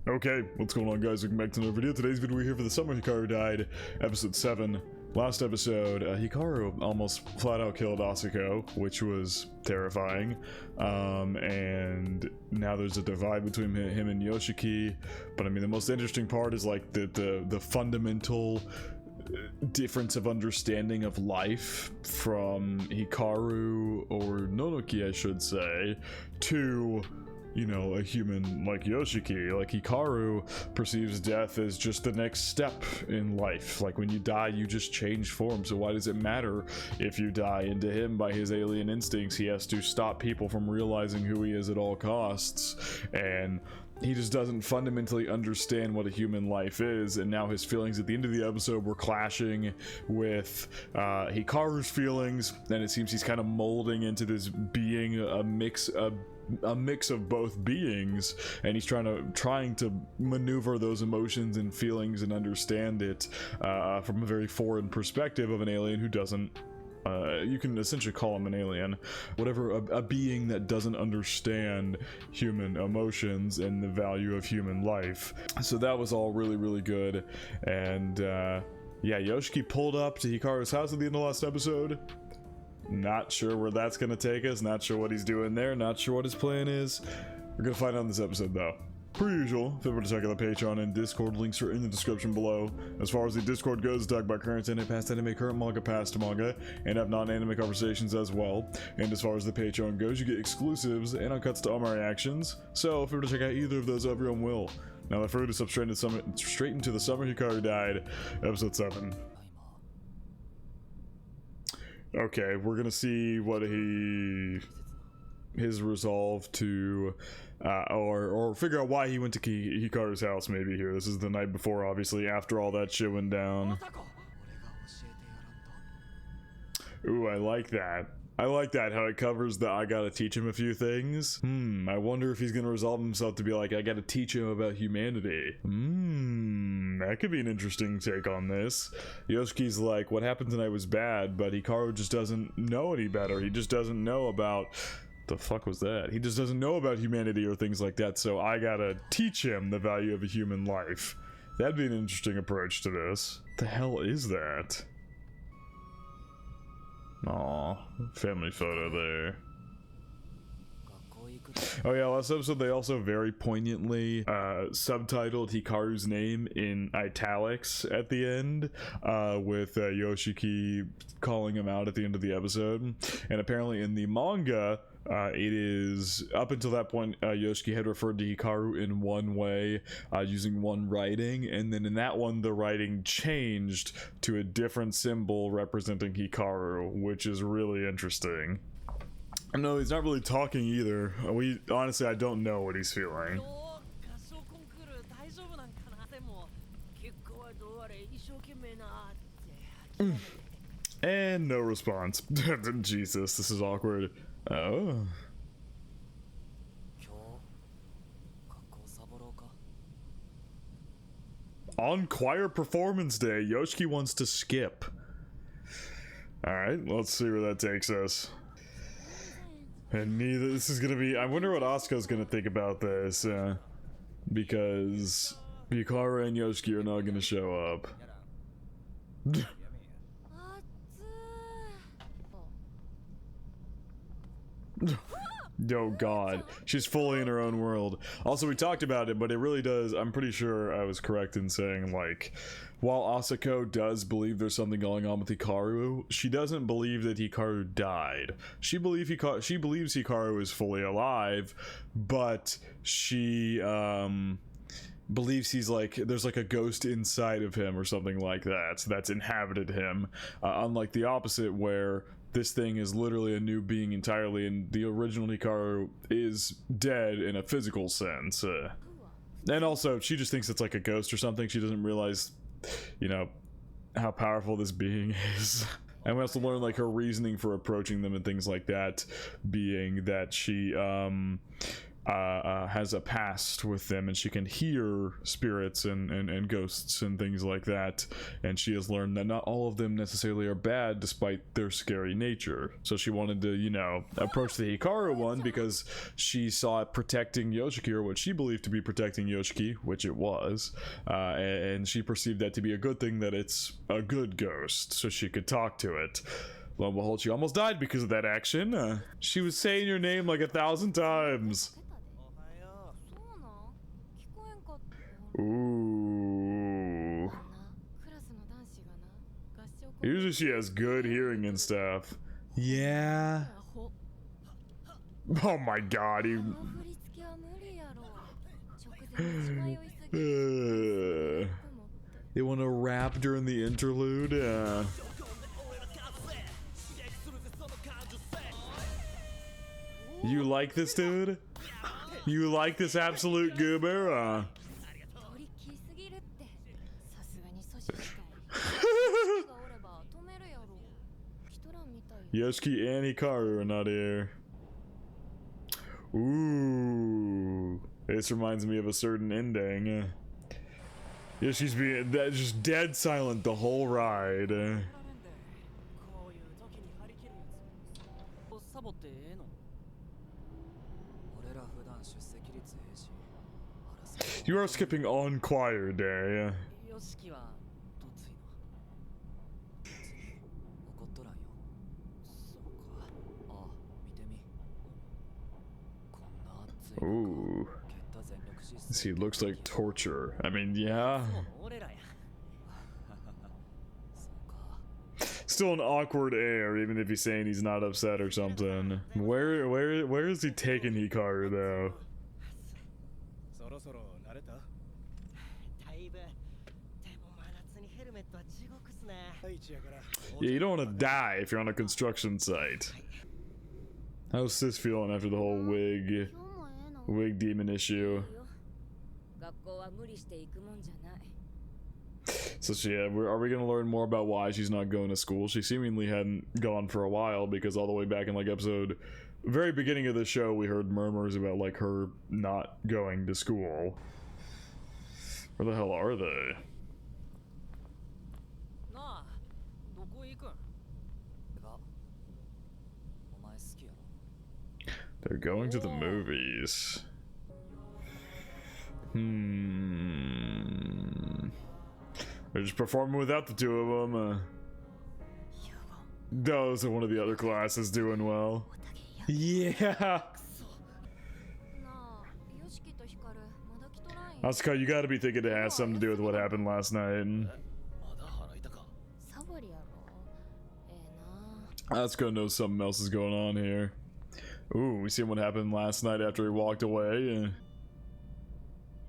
Okay, what's going on, guys? Welcome back to another video. Today's video, we're here for the summer Hikaru died, episode 7. Last episode, Hikaru almost flat out killed Asako, which was terrifying. And now there's a divide between him and Yoshiki. But I mean, the most interesting part is like the fundamental difference of understanding of life from Hikaru, or Nonoki I should say, to, you know, a human like Yoshiki. Like, Hikaru perceives death as just the next step in life. Like, when you die, you just change form, so why does it matter if you die? And to him, by his alien instincts, he has to stop people from realizing who he is at all costs, and he just doesn't fundamentally understand what a human life is. And now his feelings at the end of the episode were clashing with Hikaru's feelings, and it seems he's kind of molding into this being a mix of both beings, and he's trying to maneuver those emotions and feelings and understand it from a very foreign perspective of an alien who doesn't, you can essentially call him an alien, whatever, a being that doesn't understand human emotions and the value of human life. So that was all really, really good. And yeah, Yoshiki pulled up to Hikaru's house at the end of last episode. Not sure where that's gonna take us, not sure what he's doing there, not sure what his plan is. We're gonna find out in this episode though. Per usual, if you want to check out the Patreon and Discord, links are in the description below. As far as the Discord goes, talk about current anime, past anime, current manga, past manga, and have non-anime conversations as well. And as far as the Patreon goes, you get exclusives and uncuts to all my reactions. So if you want to check out either of those, everyone will. Now the further step straight into the summer Hikaru died, episode 7. Okay, we're gonna see what his resolve to, or figure out why he went to Hikaru's house maybe here. This is the night before, obviously, after all that shit went down. Ooh, I like that. I like that, how it covers the I gotta teach him a few things. I wonder if he's gonna resolve himself to be like, I gotta teach him about humanity. That could be an interesting take on this. Yoshiki's like, what happened tonight was bad, but Hikaru just doesn't know any better. He just doesn't know about... The fuck was that? He just doesn't know about humanity or things like that, so I gotta teach him the value of a human life. That'd be an interesting approach to this. What the hell is that? Aw, family photo there. Oh yeah, last episode they also very poignantly subtitled Hikaru's name in italics at the end, with Yoshiki calling him out at the end of the episode. And apparently in the manga, it is, up until that point, Yoshiki had referred to Hikaru in one way, using one writing, and then in that one the writing changed to a different symbol representing Hikaru, which is really interesting. No, he's not really talking either. Honestly, I don't know what he's feeling. And no response. Jesus, this is awkward. Oh. On choir performance day, Yoshiki wants to skip. Alright, let's see where that takes us. And this is gonna be... I wonder what Asuka's gonna think about this, because Hikaru and Yoshiki are not gonna show up. Oh god, she's fully in her own world. Also, we talked about it, but it really does, I'm pretty sure I was correct in saying, like, while Asako does believe there's something going on with Hikaru, she doesn't believe that Hikaru died. She believes Hikaru is fully alive, but she believes he's like, there's like a ghost inside of him or something like that, that's inhabited him, unlike the opposite where this thing is literally a new being entirely, and the original Hikaru is dead in a physical sense. And also, she just thinks it's like a ghost or something. She doesn't realize, you know, how powerful this being is. And we also learn, like, her reasoning for approaching them and things like that, being that she, has a past with them, and she can hear spirits and ghosts and things like that, and she has learned that not all of them necessarily are bad despite their scary nature. So she wanted to, you know, approach the Hikaru one because she saw it protecting Yoshiki, or what she believed to be protecting Yoshiki, which it was, and she perceived that to be a good thing, that it's a good ghost, so she could talk to it. Lo and behold, she almost died because of that action. She was saying your name like 1,000 times. Ooh. Usually she has good hearing and stuff. Yeah. Oh my god, they want to rap during the interlude? You like this, dude? You like this absolute goober? Yoshiki and Hikaru are not here. Ooh. This reminds me of a certain ending. Yoshi's being just dead silent the whole ride. You are skipping on choir day. Ooh. See, it looks like torture. I mean, yeah. Still an awkward air, even if he's saying he's not upset or something. Where is he taking Hikaru though? Yeah, you don't want to die if you're on a construction site. How's Sis feeling after the whole wig demon issue? So yeah, are we gonna learn more about why she's not going to school? She seemingly hadn't gone for a while, because all the way back in like episode very beginning of the show, we heard murmurs about like her not going to school. Where the hell are they? They're going to the movies. They're just performing without the two of them. Those are one of the other classes doing well. Yeah. Asuka, you gotta be thinking it has something to do with what happened last night. Asuka knows something else is going on here. Ooh, we see what happened last night after he walked away.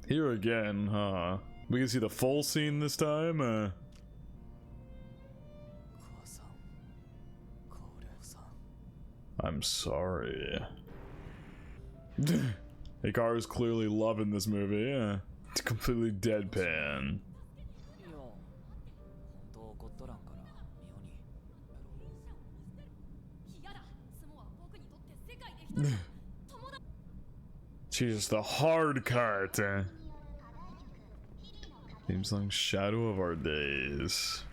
Here again, huh? We can see the full scene this time. I'm sorry. Hikaru's clearly loving this movie. It's completely deadpan. Jesus, the hard cut. Theme song, Shadow of Our Days.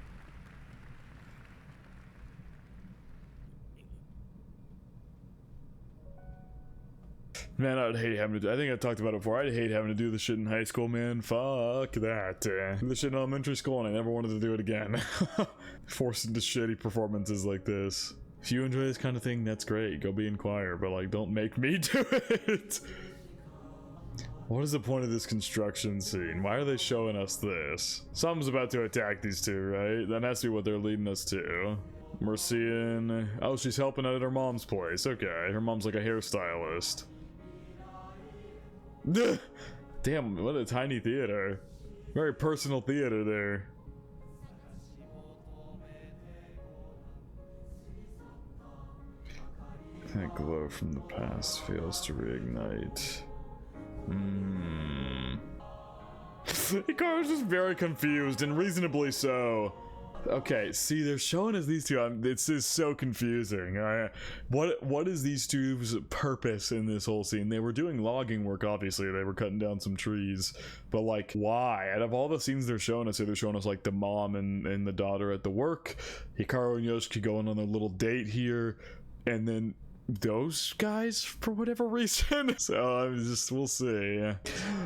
Man, I'd hate having to do, I think I talked about it before, I'd hate having to do this shit in high school, man. Fuck that. Do this shit in elementary school and I never wanted to do it again. Forced into shitty performances like this. If you enjoy this kind of thing, that's great. Go be in choir, but like, don't make me do it. What is the point of this construction scene? Why are they showing us this? Something's about to attack these two, right? That has to be what they're leading us to. We're seeing... Oh, she's helping out at her mom's place. Okay, her mom's like a hairstylist. Damn, what a tiny theater. Very personal theater there. That glow from the past fails to reignite. Hikaru's just very confused, and reasonably so. Okay, see, they're showing us these two. This is so confusing. What is these two's purpose in this whole scene? They were doing logging work, obviously. They were cutting down some trees, but like, why? Out of all the scenes they're showing us, they're showing us like the mom and the daughter at the work, Hikaru and Yoshiki going on a little date here, and then those guys for whatever reason. So we'll see.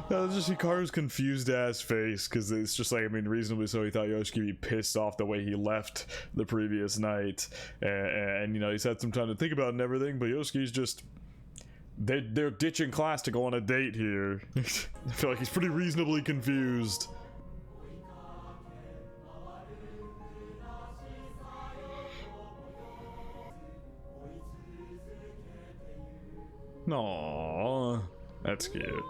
Just Hikaru's confused ass face, because it's just like, I mean, reasonably so, he thought Yoshiki would be pissed off the way he left the previous night, and you know, he's had some time to think about it and everything, but Yoshiki's just, they're ditching class to go on a date here. I feel like he's pretty reasonably confused. Aww, that's cute.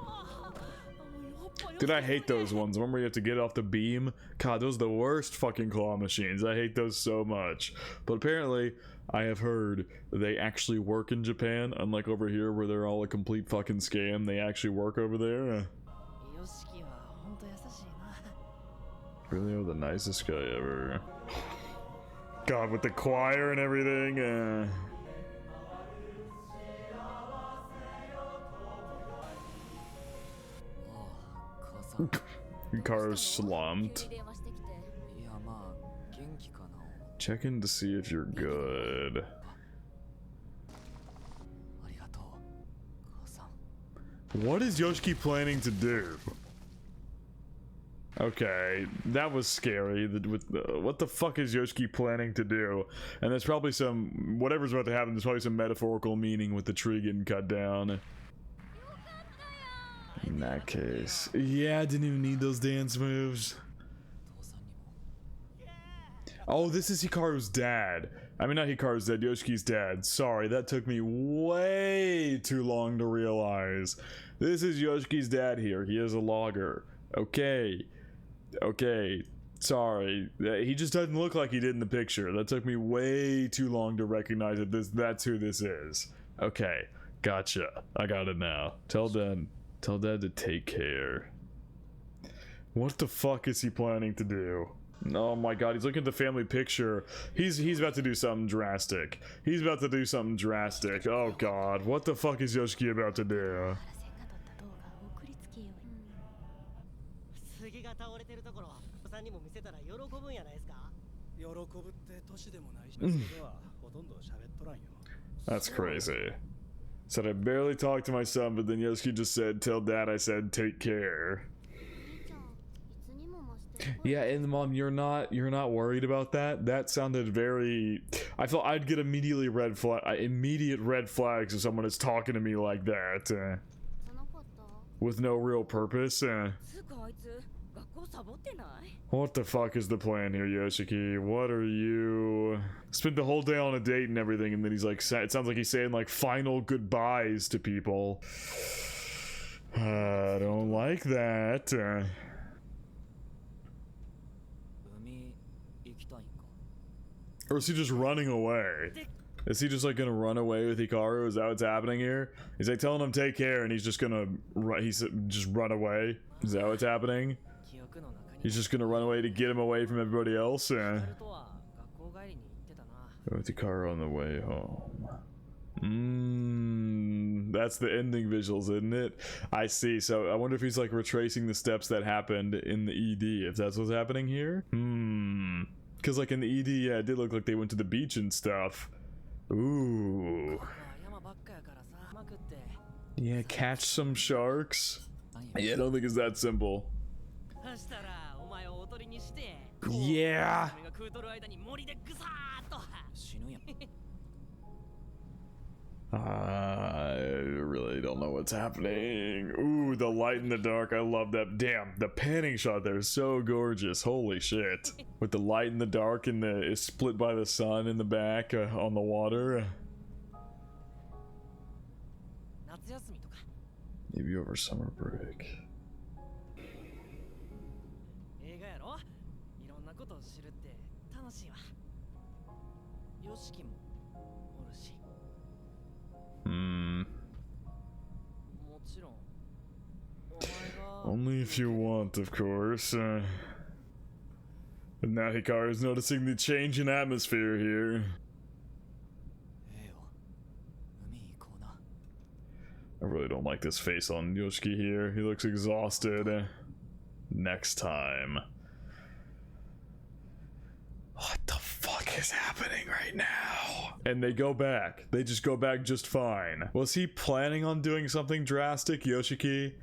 Dude, I hate those ones. The one where you have to get off the beam. God, those are the worst fucking claw machines. I hate those so much. But apparently, I have heard they actually work in Japan, unlike over here where they're all a complete fucking scam. They actually work over there. Really are the nicest guy ever. God, with the choir and everything. Hikaru's slumped. Checking to see if you're good. What is Yoshiki planning to do? Okay, that was scary. What the fuck is Yoshiki planning to do? And there's probably some, whatever's about to happen, there's probably some metaphorical meaning with the tree getting cut down. In that case. Yeah, I didn't even need those dance moves. Oh, this is Hikaru's dad. I mean, not Hikaru's dad, Yoshiki's dad. Sorry, that took me way too long to realize. This is Yoshiki's dad here. He is a logger. Okay. Okay. Sorry. He just doesn't look like he did in the picture. That took me way too long to recognize that that's who this is. Okay. Gotcha. I got it now. Tell Dad to take care. What the fuck is he planning to do? Oh my god, he's looking at the family picture. He's about to do something drastic. He's about to do something drastic. Oh god, what the fuck is Yoshiki about to do? That's crazy. Said I barely talked to my son, but then Yoshiki just said, tell Dad I said take care. Yeah, and Mom, you're not worried about that? That sounded very, I felt I'd get immediate red flags if someone is talking to me like that. With no real purpose. What the fuck is the plan here, Yoshiki? What are you... Spent the whole day on a date and everything, and then he's like, it sounds like he's saying like final goodbyes to people. I don't like that. Or is he just running away? Is he just like gonna run away with Hikaru? Is that what's happening here? He's like telling him take care and he's just gonna just run away? Is that what's happening? He's just gonna run away to get him away from everybody else? With Hikaru on the way home. That's the ending visuals, isn't it? I see. So I wonder if he's like retracing the steps that happened in the ED, if that's what's happening here. Because like in the ED, yeah, it did look like they went to the beach and stuff. Ooh. Yeah, catch some sharks. Yeah, I don't think it's that simple. Yeah. I really don't know what's happening. Ooh, the light in the dark. I love that. Damn, the panning shot there is so gorgeous. Holy shit. With the light in the dark and it's split by the sun in the back on the water. Maybe over summer break. Only if you want, of course. And now Hikaru's noticing the change in atmosphere here. I really don't like this face on Yoshiki here. He looks exhausted. Next time. What the fuck is happening right now? And they go back. They just go back just fine. Was he planning on doing something drastic, Yoshiki?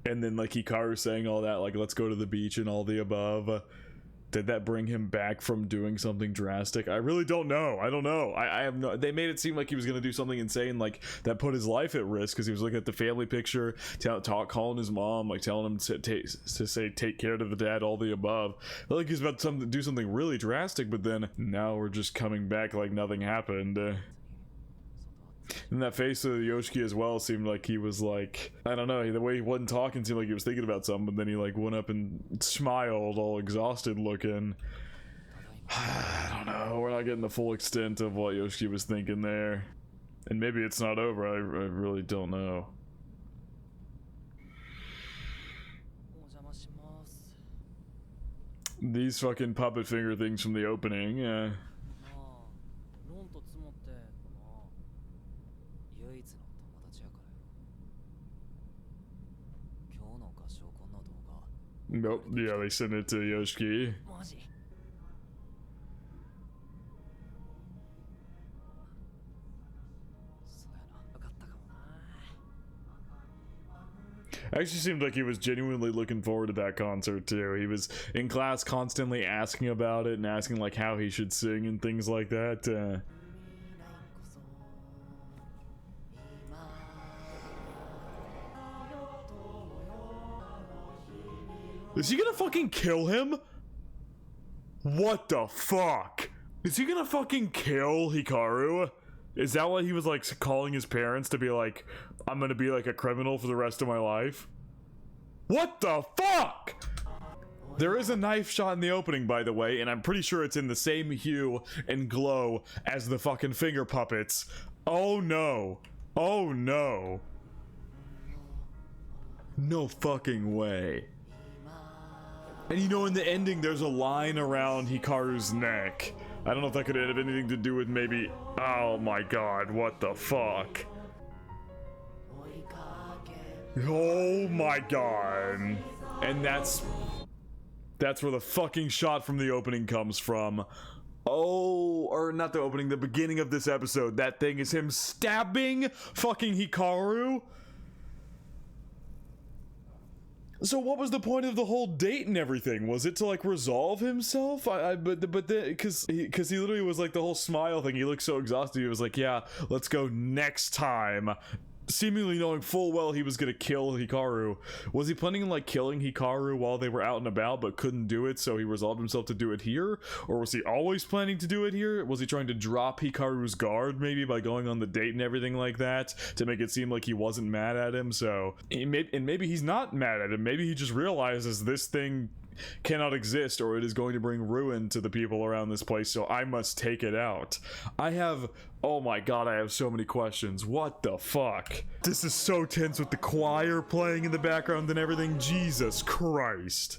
And then like Hikaru saying all that, like let's go to the beach and all the above. Did that bring him back from doing something drastic? I really don't know. I don't know. I have no... They made it seem like he was going to do something insane, like, that put his life at risk, because he was looking at the family picture, calling his mom, like, telling him to say, take care of the dad, all the above. I feel like he's about to do something really drastic, but then now we're just coming back like nothing happened. And that face of Yoshiki as well seemed like he was like, I don't know, the way he wasn't talking seemed like he was thinking about something, but then he like went up and smiled, all exhausted looking. I don't know, we're not getting the full extent of what Yoshiki was thinking there. And maybe it's not over, I really don't know. These fucking puppet finger things from the opening, Nope, yeah, they sent it to Yoshiki. Actually seemed like he was genuinely looking forward to that concert too. He was in class constantly asking about it and asking like how he should sing and things like that. Is he gonna fucking kill him? What the fuck? Is he gonna fucking kill Hikaru? Is that why he was like calling his parents to be like, I'm gonna be like a criminal for the rest of my life? What the fuck? There is a knife shot in the opening, by the way, and I'm pretty sure it's in the same hue and glow as the fucking finger puppets. Oh no. Oh no. No fucking way. And you know, in the ending, there's a line around Hikaru's neck. I don't know if that could have anything to do with maybe... Oh my god, what the fuck? Oh my god. And that's where the fucking shot from the opening comes from. Oh, or not the opening, the beginning of this episode. That thing is him stabbing fucking Hikaru. So what was the point of the whole date and everything? Was it to like resolve himself? But because he literally was like the whole smile thing. He looked so exhausted. He was like, yeah, let's go next time. Seemingly knowing full well he was gonna kill Hikaru. Was he planning on like killing Hikaru while they were out and about but couldn't do it, so he resolved himself to do it here? Or was he always planning to do it here? Was he trying to drop Hikaru's guard maybe by going on the date and everything like that to make it seem like he wasn't mad at him? So and maybe he's not mad at him. Maybe he just realizes this thing cannot exist or it is going to bring ruin to the people around this place, so I must take it out. Oh my god, I have so many questions. What the fuck? This is so tense with the choir playing in the background and everything. Jesus Christ.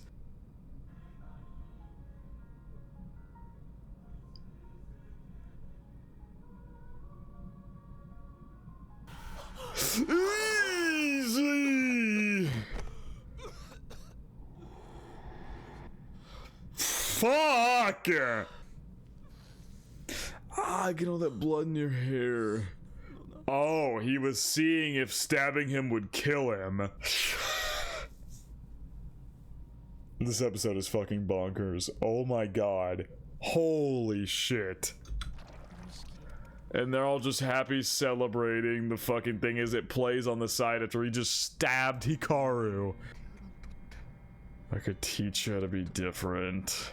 Easy. Fuck! Ah, get all that blood in your hair. Oh, he was seeing if stabbing him would kill him. This episode is fucking bonkers. Oh my god. Holy shit. And they're all just happy celebrating the fucking thing as it plays on the side after he just stabbed Hikaru. I could teach you how to be different.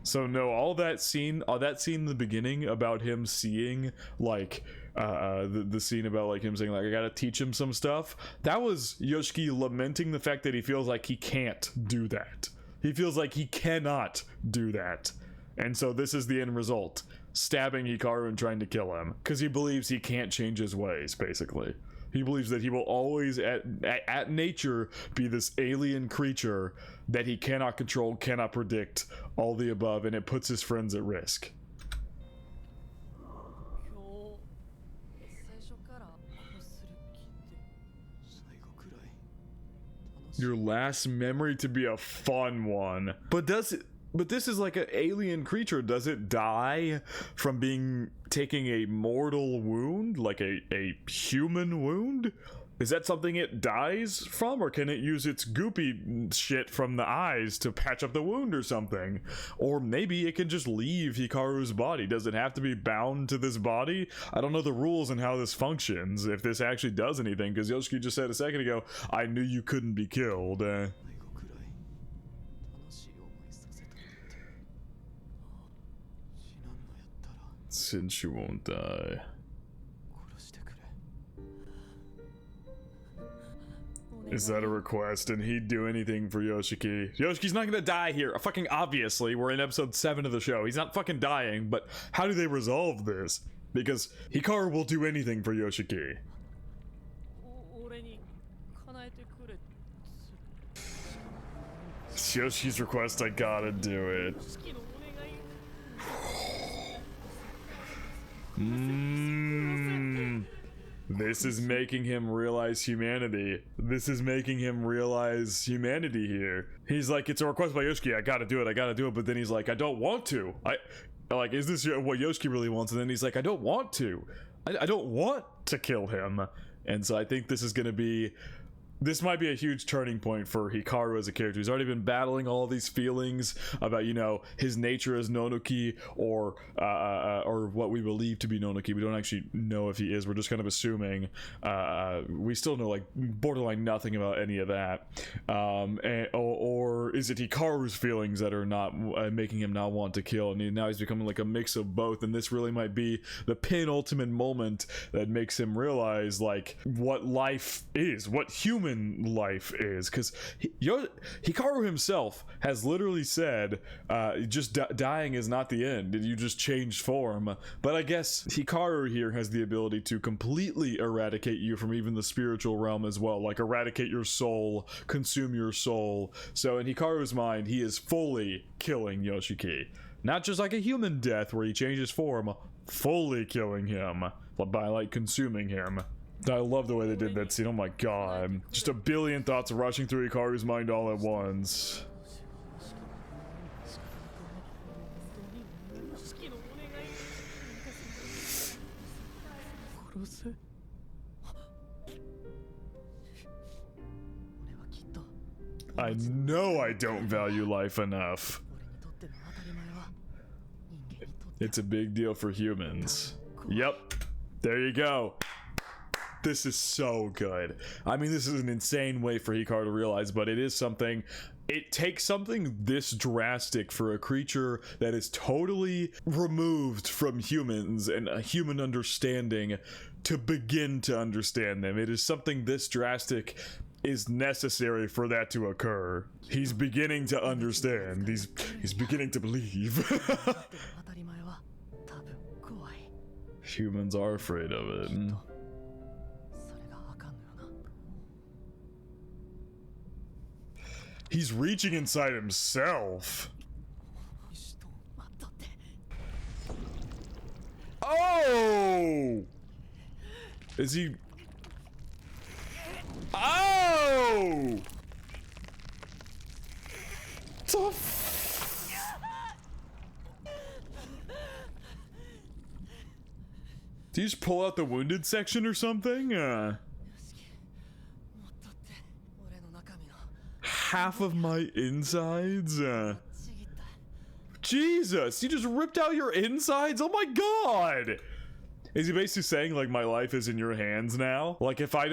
So no, all that scene in the beginning about him seeing like the scene about like him saying like I gotta teach him some stuff, that was Yoshiki lamenting the fact that he feels like he can't do that. He feels like he cannot do that. And so this is the end result. Stabbing Hikaru and trying to kill him. Because he believes he can't change his ways, basically. He believes that he will always, at nature, be this alien creature that he cannot control, cannot predict, all the above, and it puts his friends at risk. Your last memory to be a fun one. But this is like an alien creature. Does it die from taking a mortal wound? Like a human wound? Is that something it dies from? Or can it use its goopy shit from the eyes to patch up the wound or something? Or maybe it can just leave Hikaru's body. Does it have to be bound to this body? I don't know the rules and how this functions, if this actually does anything, because Yoshiki just said a second ago, I knew you couldn't be killed. Since you won't die. Is that a request? And he'd do anything for Yoshiki. Yoshiki's not gonna die here. Fucking obviously, we're in episode 7 of the show. He's not fucking dying, but how do they resolve this? Because Hikaru will do anything for Yoshiki. It's Yoshiki's request, I gotta do it. This is making him realize humanity. This is making him realize humanity here. He's like, it's a request by Yoshiki, I gotta do it, but then he's like, I don't want to. Is this what Yoshiki really wants? And then he's like, I don't want to. I don't want to kill him. And so I think this is gonna be... This might be a huge turning point for Hikaru as a character. He's already been battling all these feelings about, you know, his nature as Nonoki or what we believe to be Nonoki. We don't actually know if he is. We're just kind of assuming. We still know, like, borderline nothing about any of that. Or is it Hikaru's feelings that are not making him not want to kill? And now he's becoming like a mix of both. And this really might be the penultimate moment that makes him realize, like, what life is, what human life is, because Hikaru himself has literally said just dying is not the end, you just change form. But I guess Hikaru here has the ability to completely eradicate you from even the spiritual realm as well, like eradicate your soul, consume your soul. So in Hikaru's mind, he is fully killing Yoshiki, not just like a human death where he changes form, fully killing him by like consuming him. I love the way they did that scene. Oh my god. Just a billion thoughts rushing through Hikaru's mind all at once. I know I don't value life enough. It's a big deal for humans. Yep. There you go. This is so good. I mean, this is an insane way for Hikaru to realize, but it is something. It takes something this drastic for a creature that is totally removed from humans and a human understanding to begin to understand them. It is something this drastic is necessary for that to occur. He's beginning to understand. He's beginning to believe. Humans are afraid of it. He's reaching inside himself. Oh! Is he... Oh! The Did you just pull out the wounded section or something? Half of my insides? Jesus, you just ripped out your insides? Oh my god! Is he basically saying, like, my life is in your hands now? Like, if I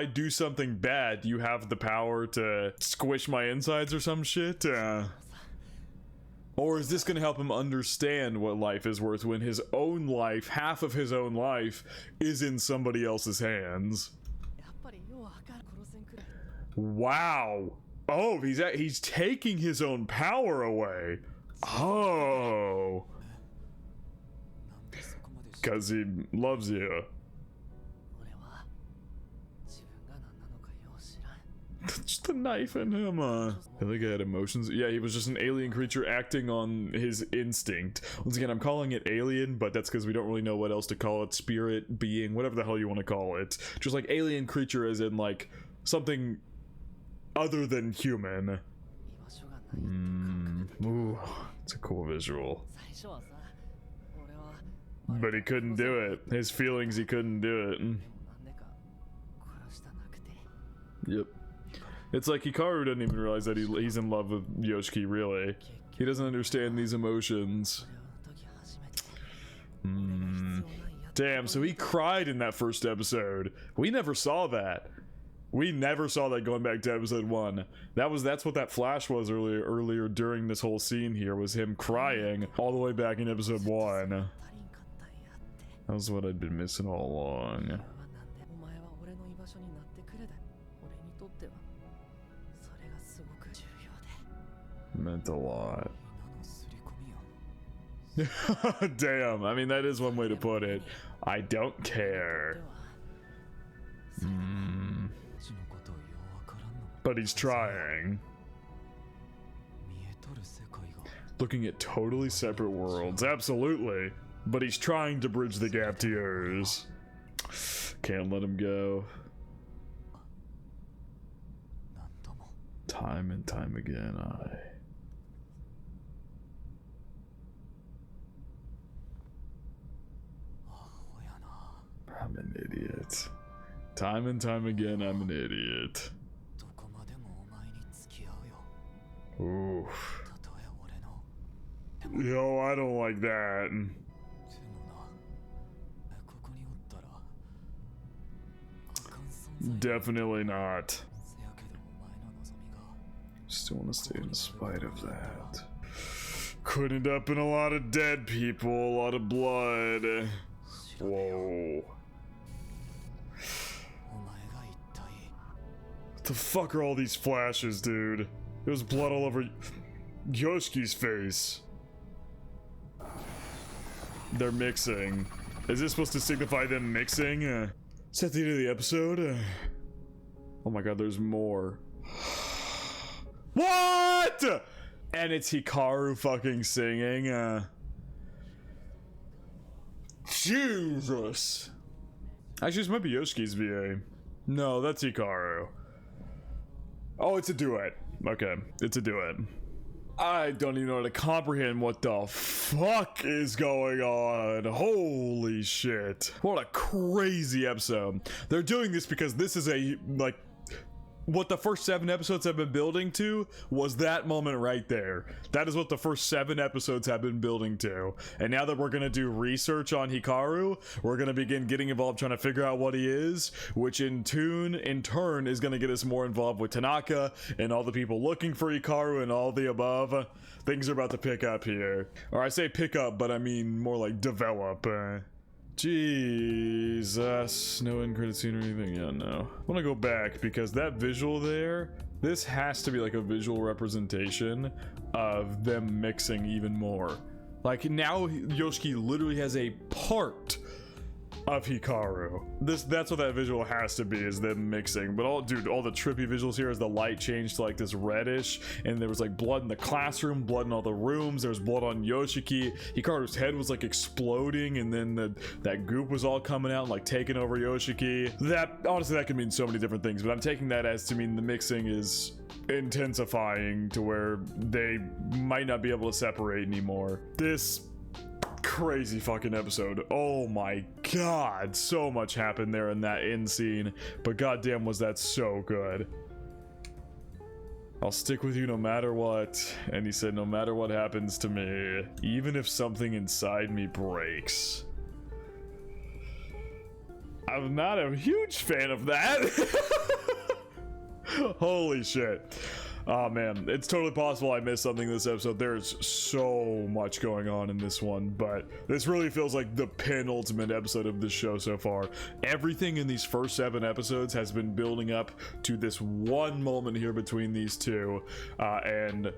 do something bad, you have the power to squish my insides or some shit? Or is this gonna help him understand what life is worth when his own life, half of his own life, is in somebody else's hands? Wow. Oh, he's taking his own power away. Oh. Because he loves you. the knife in him. I think I had emotions. Yeah, he was just an alien creature acting on his instinct. Once again, I'm calling it alien, but that's because we don't really know what else to call it. Spirit, being, whatever the hell you want to call it. Just like alien creature as in like something other than human. Ooh, it's a cool visual. But he couldn't do it. His feelings, he couldn't do it. Yep. It's like Hikaru doesn't even realize that he's in love with Yoshiki, really. He doesn't understand these emotions. Damn, so he cried in that first episode. We never saw that. We never saw that going back to episode 1. That's what that flash was earlier during this whole scene here, was him crying all the way back in episode 1. That was what I'd been missing all along. Meant a lot. Damn, I mean, that is one way to put it. I don't care. But he's trying. Looking at totally separate worlds, absolutely. But he's trying to bridge the gap to yours. Can't let him go. Time and time again, I'm an idiot. Time and time again, I'm an idiot. Ooh. Yo, I don't like that. Definitely not. Still want to stay in spite of that. Could end up in a lot of dead people, a lot of blood. Whoa. What the fuck are all these flashes, dude? There's blood all over Yoshiki's face. They're mixing. Is this supposed to signify them mixing? Is that the end of the episode? Oh my god, there's more. What? And it's Hikaru fucking singing. Jesus. Actually, this might be Yoshiki's VA. No, that's Hikaru. Oh, it's a duet. Okay, it's a duet. I don't even know how to comprehend what the fuck is going on. Holy shit. What a crazy episode. They're doing this because this is a, like, what the first 7 episodes have been building to was that moment right there. That is what the first 7 episodes have been building to. And now that we're gonna do research on Hikaru, we're gonna begin getting involved trying to figure out what he is, which in turn is gonna get us more involved with Tanaka and all the people looking for Hikaru and all the above. Things are about to pick up here. Or I say pick up, but I mean more like develop. Jesus, no end credit scene or anything? Yeah, no. I want to go back because that visual there, this has to be like a visual representation of them mixing even more. Like now Yoshiki literally has a part of Hikaru. That's what that visual has to be, is them mixing. But all the trippy visuals here as the light changed to like this reddish, and there was like blood in the classroom, blood in all the rooms, there's blood on Yoshiki. Hikaru's head was like exploding, and then that goop was all coming out and like taking over Yoshiki. That honestly, that could mean so many different things, but I'm taking that as to mean the mixing is intensifying to where they might not be able to separate anymore. This crazy fucking episode. Oh my god, so much happened there in that end scene, but goddamn was that so good. I'll stick with you no matter what. And he said no matter what happens to me, even if something inside me breaks. I'm not a huge fan of that. Holy shit. Oh man, it's totally possible I missed something in this episode. There's so much going on in this one, but this really feels like the penultimate episode of this show so far. Everything in these first 7 episodes has been building up to this one moment here between these two, and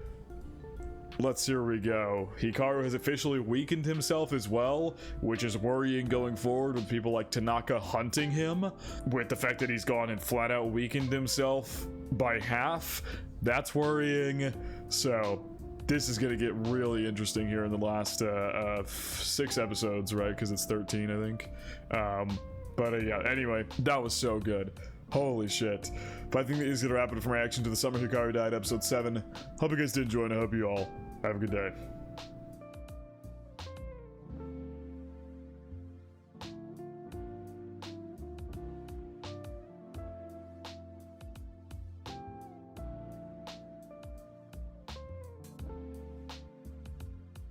here we go. Hikaru has officially weakened himself as well, which is worrying going forward with people like Tanaka hunting him. With the fact that he's gone and flat out weakened himself by half. That's worrying. So this is gonna get really interesting here in the last 6 episodes, right? Because it's 13, I think. Yeah, anyway, that was so good. Holy shit. But I think that is gonna wrap it up for my reaction to The Summer Hikaru Died episode 7. Hope you guys did enjoy, and I hope you all have a good day.